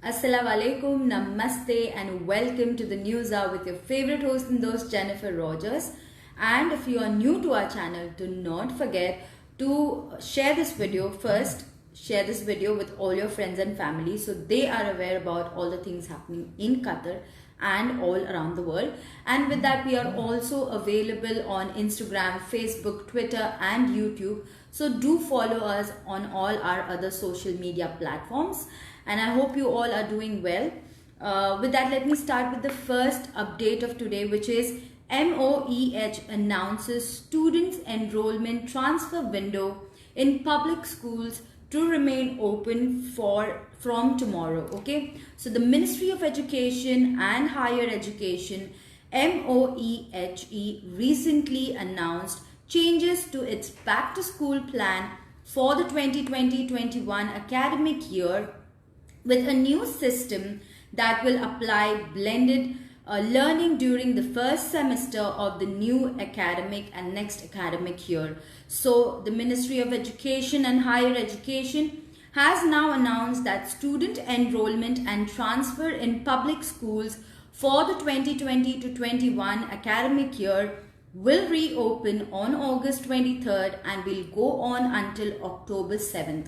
Assalamu alaikum, namaste, and welcome to the News Hour with your favorite host and host Jennifer Rogers. And if you are new to our channel, do not forget to share this video first. Share this video with all your friends and family so they are aware about all the things happening in Qatar and all around the world. And with that, we are also available on Instagram, Facebook, Twitter, and YouTube. So do follow us on all our other social media platforms. And I hope you all are doing well. With that, let me start with the first update of today, which is MOEH announces students enrollment transfer window in public schools to remain open from tomorrow. Okay, so the Ministry of Education and Higher Education, MOEHE, recently announced changes to its back to school plan for the 2020-21 academic year, with a new system that will apply blended learning during the first semester of the new academic and next academic year. So the Ministry of Education and Higher Education has now announced that student enrollment and transfer in public schools for the 2020-21 academic year will reopen on August 23rd and will go on until October 7th.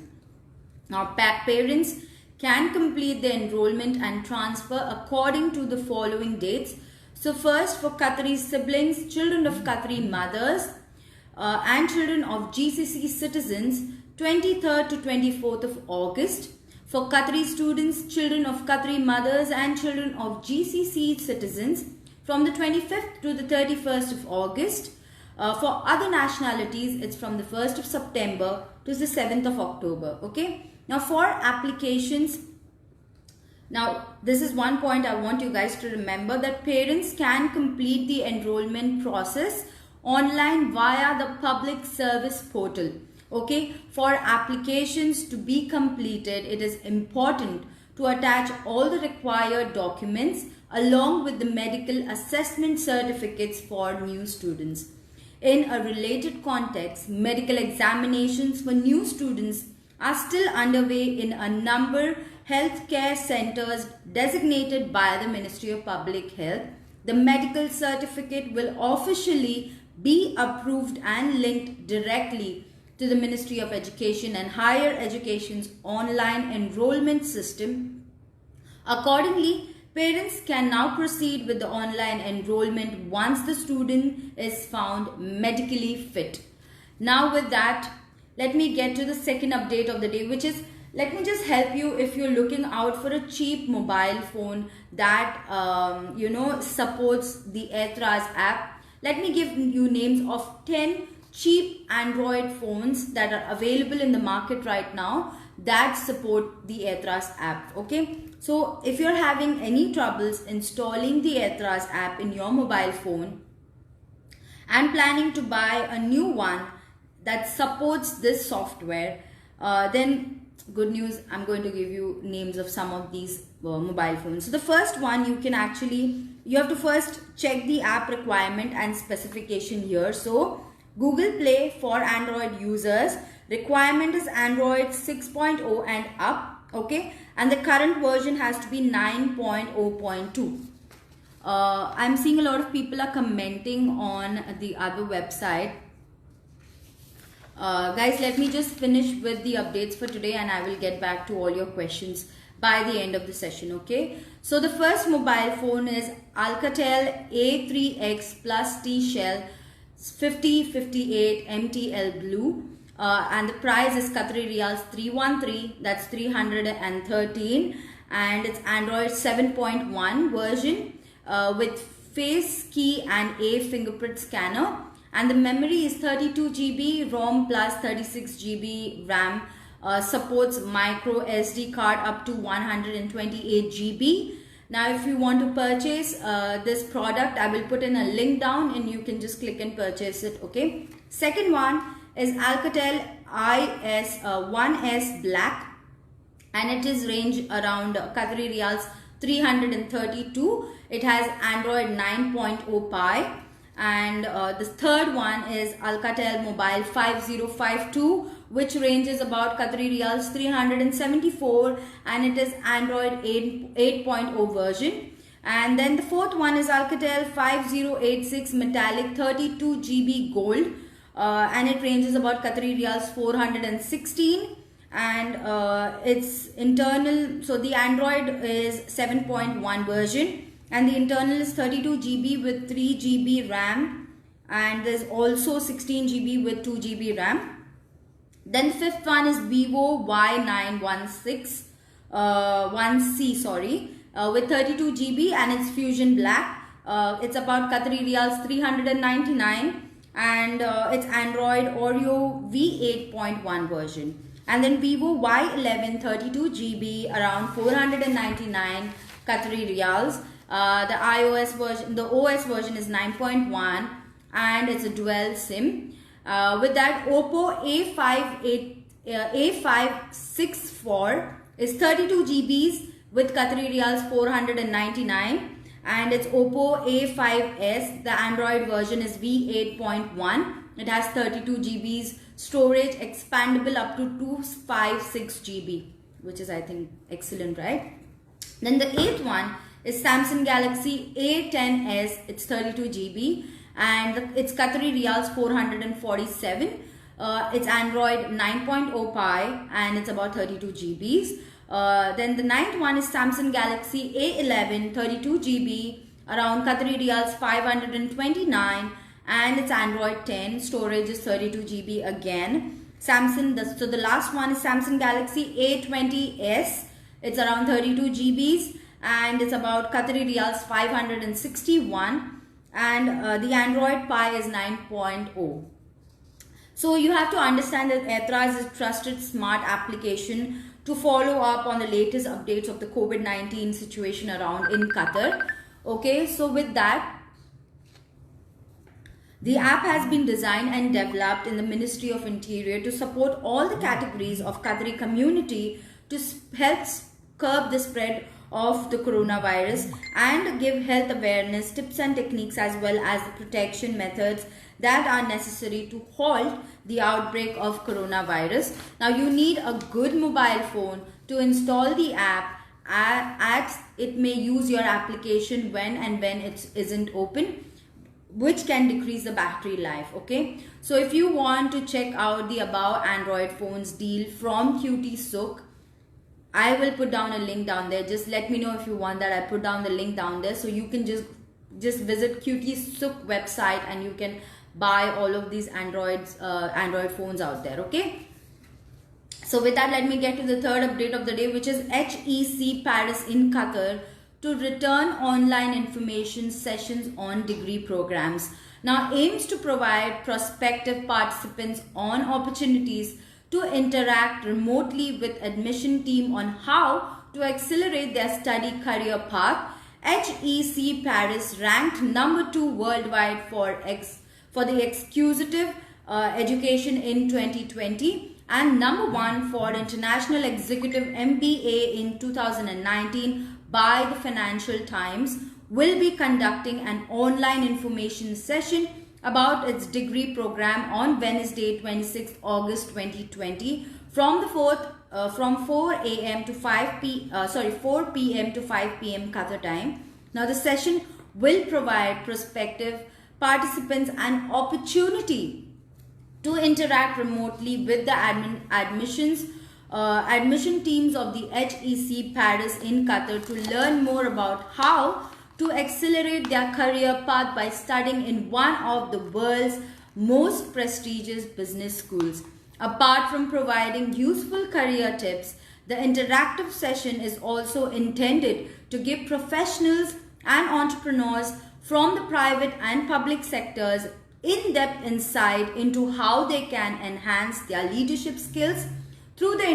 Now, parents can complete the enrollment and transfer according to the following dates. So first, for Qatari siblings, children of Qatari mothers and children of GCC citizens, 23rd to 24th of August. For Qatari students, children of Qatari mothers and children of GCC citizens, from the 25th to the 31st of August. For other nationalities, it's from the 1st of September to the 7th of October. Okay. Now for applications, now this is one point I want you guys to remember, that parents can complete the enrollment process online via the public service portal. Okay, for applications to be completed, it is important to attach all the required documents along with the medical assessment certificates for new students. In a related context, medical examinations for new students are still underway in a number healthcare centers designated by the Ministry of Public Health. The medical certificate will officially be approved and linked directly to the Ministry of Education and Higher Education's online enrollment system. Accordingly, parents can now proceed with the online enrollment once the student is found medically fit. Now with that, let me get to the second update of the day, which is, let me just help you if you're looking out for a cheap mobile phone that supports the Aetraaz app. Let me give you names of 10 cheap Android phones that are available in the market right now that support the Aetraaz app. Okay, so if you're having any troubles installing the Aetraaz app in your mobile phone and planning to buy a new one that supports this software, then good news, I'm going to give you names of some of these mobile phones. So the first one, you have to first check the app requirement and specification here. So Google Play for Android users, requirement is Android 6.0 and up. Okay, and the current version has to be 9.0.2. I'm seeing a lot of people are commenting on the other website. Guys, let me just finish with the updates for today and I will get back to all your questions by the end of the session. Okay, so the first mobile phone is Alcatel A3X Plus T-Shell 5058 MTL Blue, and the price is Qatari Riyals 313, that's 313, and it's Android 7.1 version with face key and a fingerprint scanner. And the memory is 32 GB ROM plus 36 GB RAM. Supports micro SD card up to 128 GB. Now if you want to purchase this product, I will put in a link down and you can just click and purchase it. Okay. Second one is Alcatel IS1S Black, and it is range around Qatari Riyals 332. It has Android 9.0 Pie. And the third one is Alcatel Mobile 5052 which ranges about Qatari Riyals 374, and it is Android 8.0 version. And then the fourth one is Alcatel 5086 Metallic 32 GB Gold, and it ranges about Qatari Riyals 416, and it's internal, so the Android is 7.1 version, and the internal is 32 GB with 3 GB RAM, and there's also 16 GB with 2 GB RAM. Then the fifth one is Vivo Y916 1C, sorry, with 32 GB, and it's Fusion Black. It's about Qatari Riyals 399, and it's Android Oreo V8.1 version. And then Vivo Y11 32 GB, around 499 Qatari Riyals. The iOS version, the OS version is 9.1, and it's a dual SIM. With that, Oppo A564 is 32 GBs with Qatari Riyals 499, and it's Oppo A5s. The Android version is V8.1. It has 32 GBs storage, expandable up to 256 GB, which is, I think, excellent, right? Then the eighth one is Samsung Galaxy A10s. It's 32 GB, and it's Qatari Riyals 447. It's Android 9.0 Pie, and it's about 32 GBs. Then the ninth one is Samsung Galaxy A11 32 GB, around Qatari Riyals 529, and it's Android 10. Storage is 32 GB again. So the last one is Samsung Galaxy A20s. It's around 32 GBs, and it's about Qatari Riyals 561, and the Android Pie is 9.0. So you have to understand that Aetra is a trusted smart application to follow up on the latest updates of the COVID-19 situation around in Qatar. Okay, so with that, the app has been designed and developed in the Ministry of Interior to support all the categories of Qatari community to help curb the spread of the coronavirus and give health awareness tips and techniques, as well as the protection methods that are necessary to halt the outbreak of coronavirus. Now you need a good mobile phone to install the app, as it may use your application when it isn't open, which can decrease the battery life. Okay, so if you want to check out the above Android phones deal from QT Sook, I will put down a link down there. Just let me know if you want that. I put down the link down there, so you can just visit QT Sook website and you can buy all of these Android phones out there. Okay, so with that, let me get to the third update of the day, which is HEC Paris in Qatar to return online information sessions on degree programs. Now aims to provide prospective participants on opportunities to interact remotely with admission team on how to accelerate their study career path. HEC Paris ranked number 2 worldwide for the executive education in 2020 and number 1 for international executive MBA in 2019 by the Financial Times, will be conducting an online information session about its degree program on Wednesday, 26th August 2020 from 4 p.m. to 5 p.m. Qatar time. Now the session will provide prospective participants an opportunity to interact remotely with the admission teams of the HEC Paris in Qatar to learn more about how to accelerate their career path by studying in one of the world's most prestigious business schools. Apart from providing useful career tips, the interactive session is also intended to give professionals and entrepreneurs from the private and public sectors in-depth insight into how they can enhance their leadership skills through the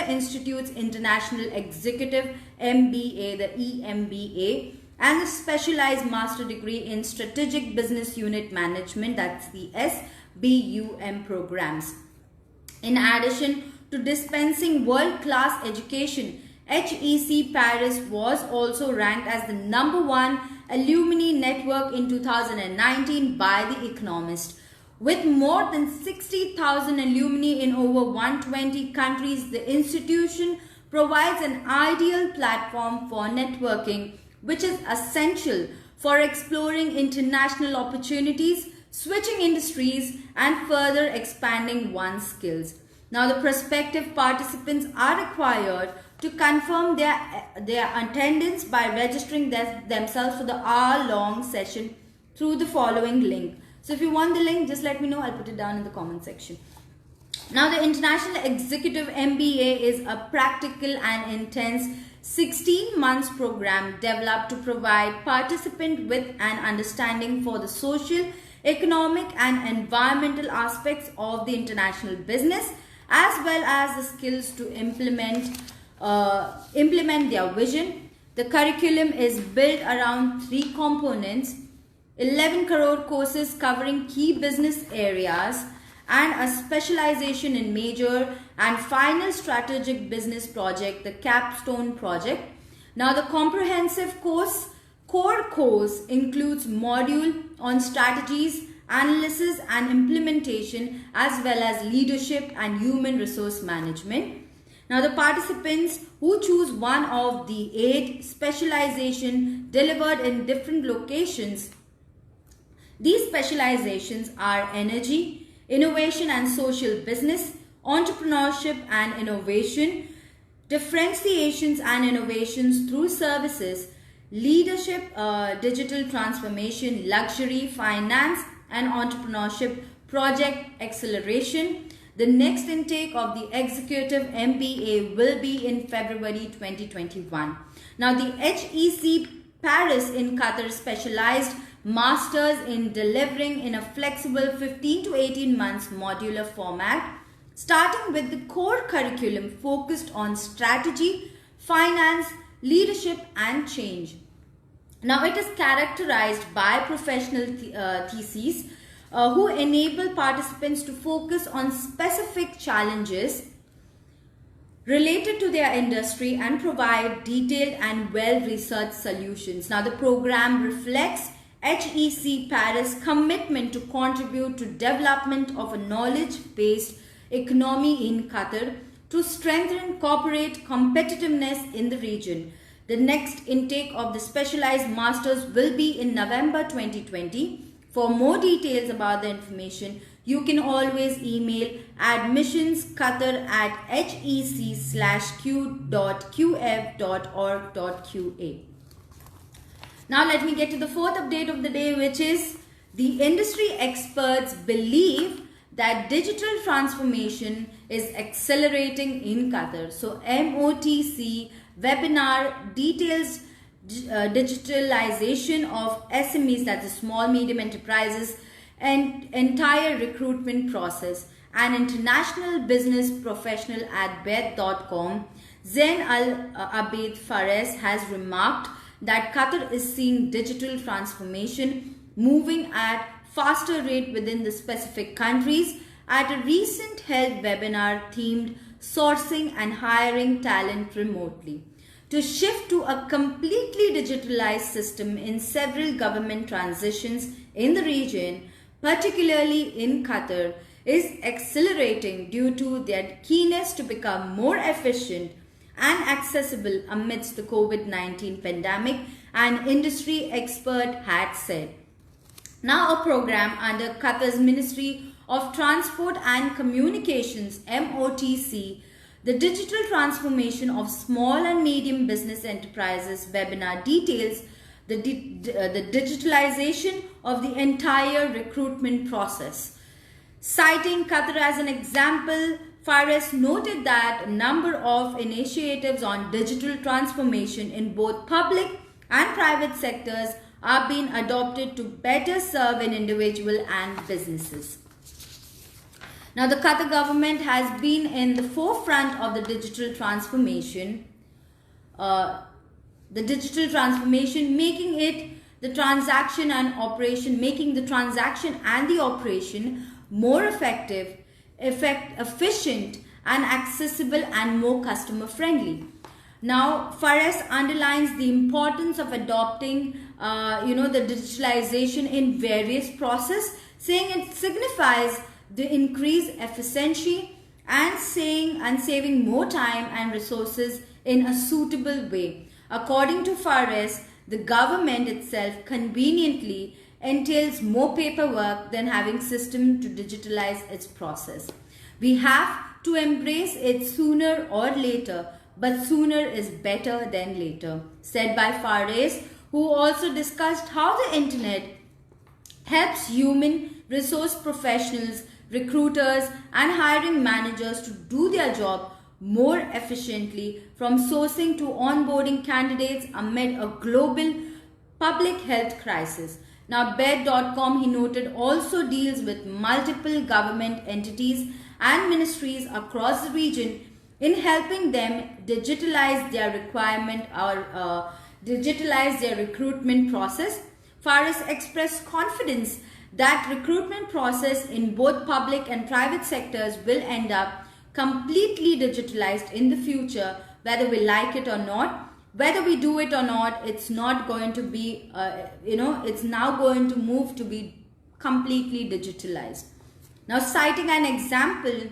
Institute's International Executive MBA, the EMBA, and a specialized master degree in Strategic Business Unit Management, that's the SBUM programs. In addition to dispensing world-class education, HEC Paris was also ranked as the number 1 alumni network in 2019 by The Economist, With more than 60,000 alumni in over 120 countries, the institution provides an ideal platform for networking, which is essential for exploring international opportunities, switching industries, and further expanding one's skills. Now, the prospective participants are required to confirm their attendance by registering themselves for the hour-long session through the following link. So if you want the link, just let me know. I'll put it down in the comment section. Now, the International Executive MBA is a practical and intense 16 months program developed to provide participants with an understanding for the social, economic and environmental aspects of the international business, as well as the skills to implement their vision. The curriculum is built around 3 components: 11 crore courses covering key business areas, and a specialization in major and final strategic business project, the capstone project. Now, the comprehensive core course includes module on strategies, analysis and implementation, as well as leadership and human resource management. Now, the participants who choose one of the 8 specializations delivered in different locations. These specializations are energy, innovation and social business, entrepreneurship and innovation, differentiations and innovations through services, leadership, digital transformation, luxury, finance and entrepreneurship, project acceleration. The next intake of the Executive MBA will be in February 2021. Now, the HEC Paris in Qatar specialized masters in delivering in a flexible 15 to 18 months modular format, starting with the core curriculum focused on strategy, finance, leadership and change. Now, it is characterized by professional theses who enable participants to focus on specific challenges related to their industry and provide detailed and well-researched solutions. Now, the program reflects HEC Paris' commitment to contribute to development of a knowledge-based economy in Qatar to strengthen corporate competitiveness in the region. The next intake of the specialized masters will be in November 2020. For more details about the information, you can always email admissions@hec/q.qf.org.qa. Now let me get to the 4th update of the day, which is the industry experts believe that digital transformation is accelerating in Qatar. So MOTC webinar details digitalization of SMEs, that's the small medium enterprises, and entire recruitment process. An international business professional at beth.com, Zain Al-Abid Fares, has remarked that Qatar is seeing digital transformation moving at faster rate within the specific countries. At a recent held webinar themed sourcing and hiring talent remotely, to shift to a completely digitalized system in several government transitions in the region, particularly in Qatar, is accelerating due to their keenness to become more efficient and accessible amidst the COVID-19 pandemic, an industry expert had said. Now, a program under Qatar's Ministry of Transport and Communications, MOTC, the digital transformation of small and medium business enterprises webinar details the digitalization of the entire recruitment process. Citing Qatar as an example, Fares noted that a number of initiatives on digital transformation in both public and private sectors are being adopted to better serve an individual and businesses. Now, the Qatar government has been in the forefront of the digital transformation, making the transaction and the operation more efficient and accessible and more customer friendly. Now, Fares underlines the importance of adopting, the digitalization in various processes, saying it signifies the increased efficiency and saving more time and resources in a suitable way. According to Fares, the government itself conveniently entails more paperwork than having system to digitalize its process. We have to embrace it sooner or later, but sooner is better than later, said by Fares, who also discussed how the internet helps human resource professionals, recruiters, and hiring managers to do their job more efficiently, from sourcing to onboarding candidates amid a global public health crisis. Now, Bed.com, he noted, also deals with multiple government entities and ministries across the region in helping them digitalize their digitalize their recruitment process. Fares expressed confidence that recruitment process in both public and private sectors will end up completely digitalized in the future, whether we like it or not. Whether we do it or not, it's not going to be, it's now going to move to be completely digitalized. Now, citing an example,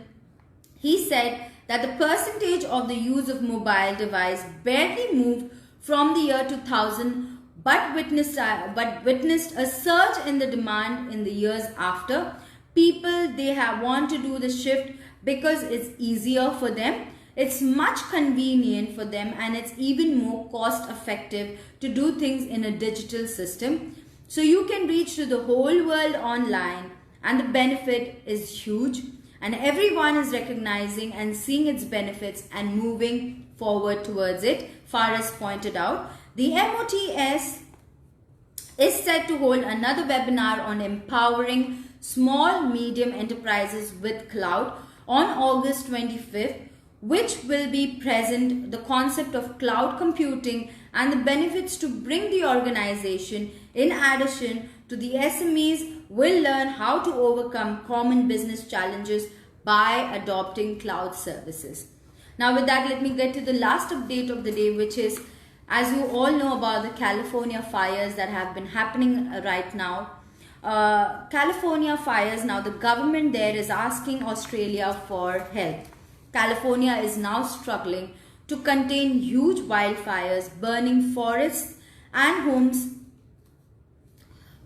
he said that the percentage of the use of mobile device barely moved from the year 2000, but witnessed a surge in the demand in the years after. People, want to do the shift because it's easier for them. It's much convenient for them, and it's even more cost effective to do things in a digital system. So you can reach to the whole world online, and the benefit is huge, and everyone is recognizing and seeing its benefits and moving forward towards it, Fares pointed out. The MOTS is set to hold another webinar on empowering small medium enterprises with cloud on August 25th, which will be present the concept of cloud computing and the benefits to bring the organization. In addition to the SMEs will learn how to overcome common business challenges by adopting cloud services. Now with that, let me get to the last update of the day, which is, as you all know about the California fires that have been happening right now. California fires, now the government there is asking Australia for help. California is now struggling to contain huge wildfires burning forests and homes,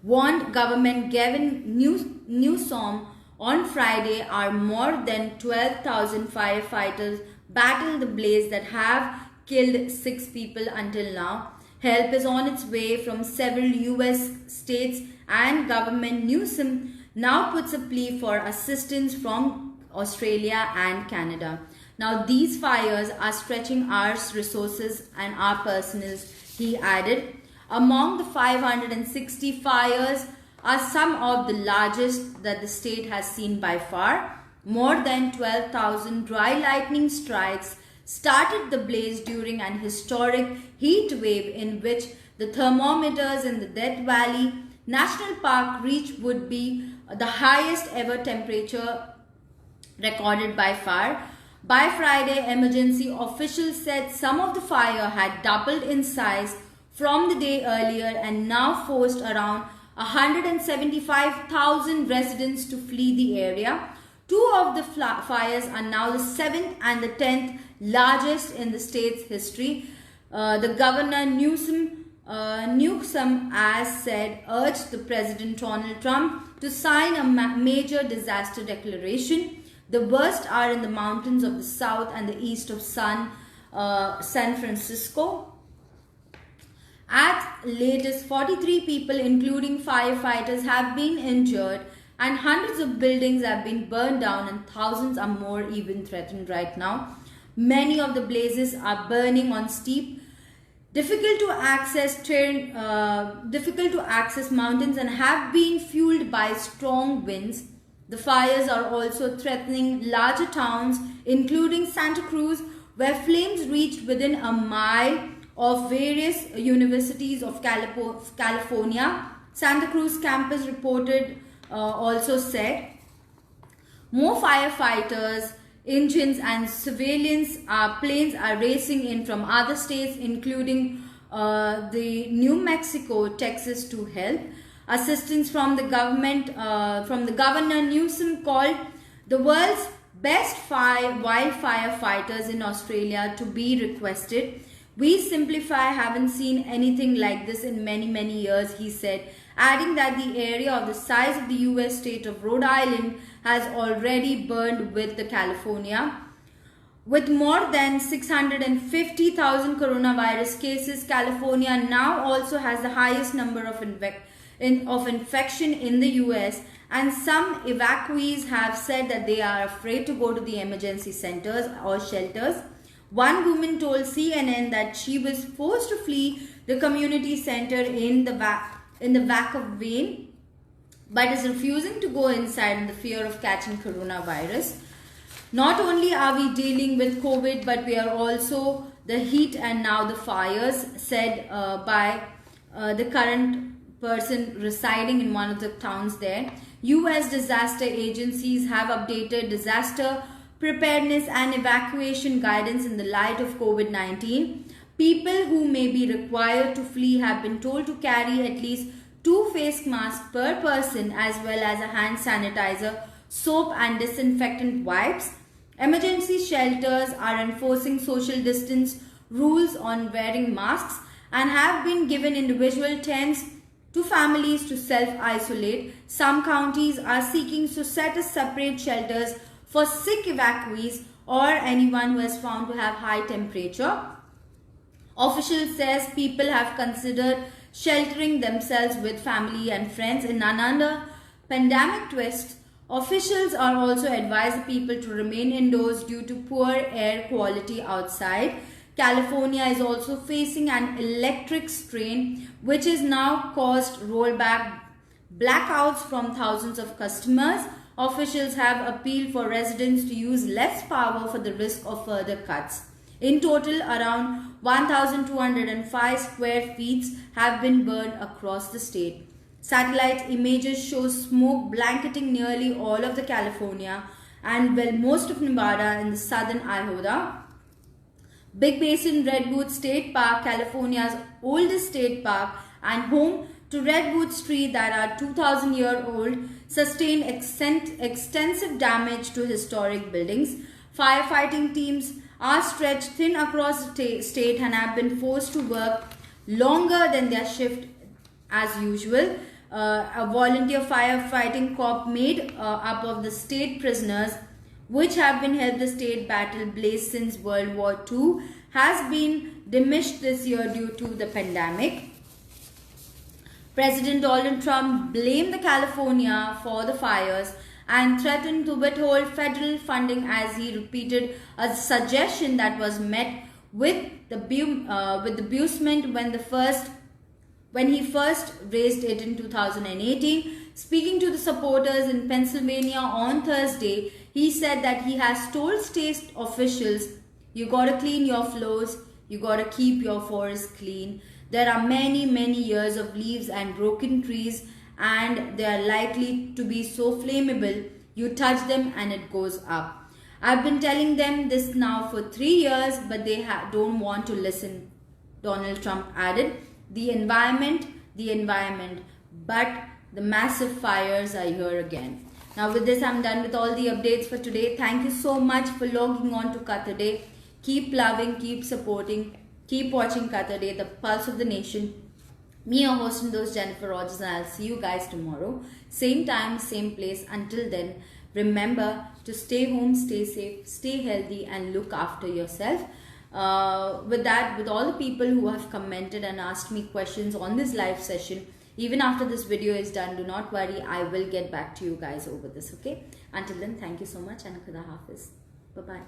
warned Government Gavin Newsom on Friday. Are more than 12,000 firefighters battled the blaze that have killed 6 people until now. Help is on its way from several US states, and Government Newsom now puts a plea for assistance from Australia and Canada. Now these fires are stretching our resources and our personals, he added. Among the 560 fires are some of the largest that the state has seen by far. More than 12,000 dry lightning strikes started the blaze during an historic heat wave in which the thermometers in the Death Valley National Park reached would be the highest ever temperature recorded by far. By Friday, emergency officials said some of the fire had doubled in size from the day earlier and now forced around 175,000 residents to flee the area. 2 of the fires are now the 7th and the 10th largest in the state's history. The Governor Newsom, as said, urged the President Donald Trump to sign a major disaster declaration. The worst are in the mountains of the south and the east of San Francisco. At latest, 43 people, including firefighters, have been injured, and hundreds of buildings have been burned down, and thousands are more even threatened right now. Many of the blazes are burning on steep, difficult to access mountains and have been fueled by strong winds. The fires are also threatening larger towns, including Santa Cruz, where flames reached within a mile of various universities of California. Santa Cruz campus reported also said more firefighters engines and civilians planes are racing in from other states, including the New Mexico, Texas, to help. Assistance from the Governor Newsom called the world's best wildfire fighters in Australia to be requested. We Simplify haven't seen anything like this in many years, he said, adding that the area of the size of the US state of Rhode Island has already burned with the California. With more than 650,000 coronavirus cases, California now also has the highest number of infection in the US, and some evacuees have said that they are afraid to go to the emergency centers or shelters. One woman told CNN that she was forced to flee the community center in the Vacaville, but is refusing to go inside in the fear of catching coronavirus. Not only are we dealing with COVID, but we are also the heat and now the fires, said by the current person residing in one of the towns there. US disaster agencies have updated disaster preparedness and evacuation guidance in the light of COVID-19. People who may be required to flee have been told to carry at least 2 face masks per person, as well as a hand sanitizer, soap and disinfectant wipes. Emergency shelters are enforcing social distance rules on wearing masks and have been given individual tents to families to self-isolate. Some counties are seeking to set up separate shelters for sick evacuees or anyone who has found to have high temperature. Officials says people have considered sheltering themselves with family and friends. In another pandemic twist, officials are also advising people to remain indoors due to poor air quality outside. California is also facing an electric strain, which has now caused rollback blackouts from thousands of customers. Officials have appealed for residents to use less power for the risk of further cuts. In total, around 1,205 square feet have been burned across the state. Satellite images show smoke blanketing nearly all of the California and most of Nevada in the southern Idaho. Big Basin Redwood State Park, California's oldest state park and home to redwoods trees that are 2,000-year-old, sustained extensive damage to historic buildings. Firefighting teams are stretched thin across the state and have been forced to work longer than their shift as usual. A volunteer firefighting corps made up of the state prisoners, which have been held the state battle blaze since World War II, has been diminished this year due to the pandemic. President Donald Trump blamed the California for the fires and threatened to withhold federal funding as he repeated a suggestion that was met with the abusement when he first raised it in 2018. Speaking to the supporters in Pennsylvania on Thursday, he said that he has told state officials, you gotta clean your floors, you gotta keep your forests clean. There are many years of leaves and broken trees, and they are likely to be so flammable, you touch them and it goes up. I've been telling them this now for 3 years, but they don't want to listen, Donald Trump added. The environment, but the massive fires are here again. Now with this, I'm done with all the updates for today. Thank you so much for logging on to Qatar Day. Keep loving, keep supporting, keep watching Qatar Day, the pulse of the nation. Me, your host and host, Jennifer Rogers, and I'll see you guys tomorrow. Same time, same place. Until then, remember to stay home, stay safe, stay healthy, and look after yourself. With that, with all the people who have commented and asked me questions on this live session, even after this video is done, do not worry, I will get back to you guys over this, okay? Until then, thank you so much and Khuda Hafiz. Bye-bye.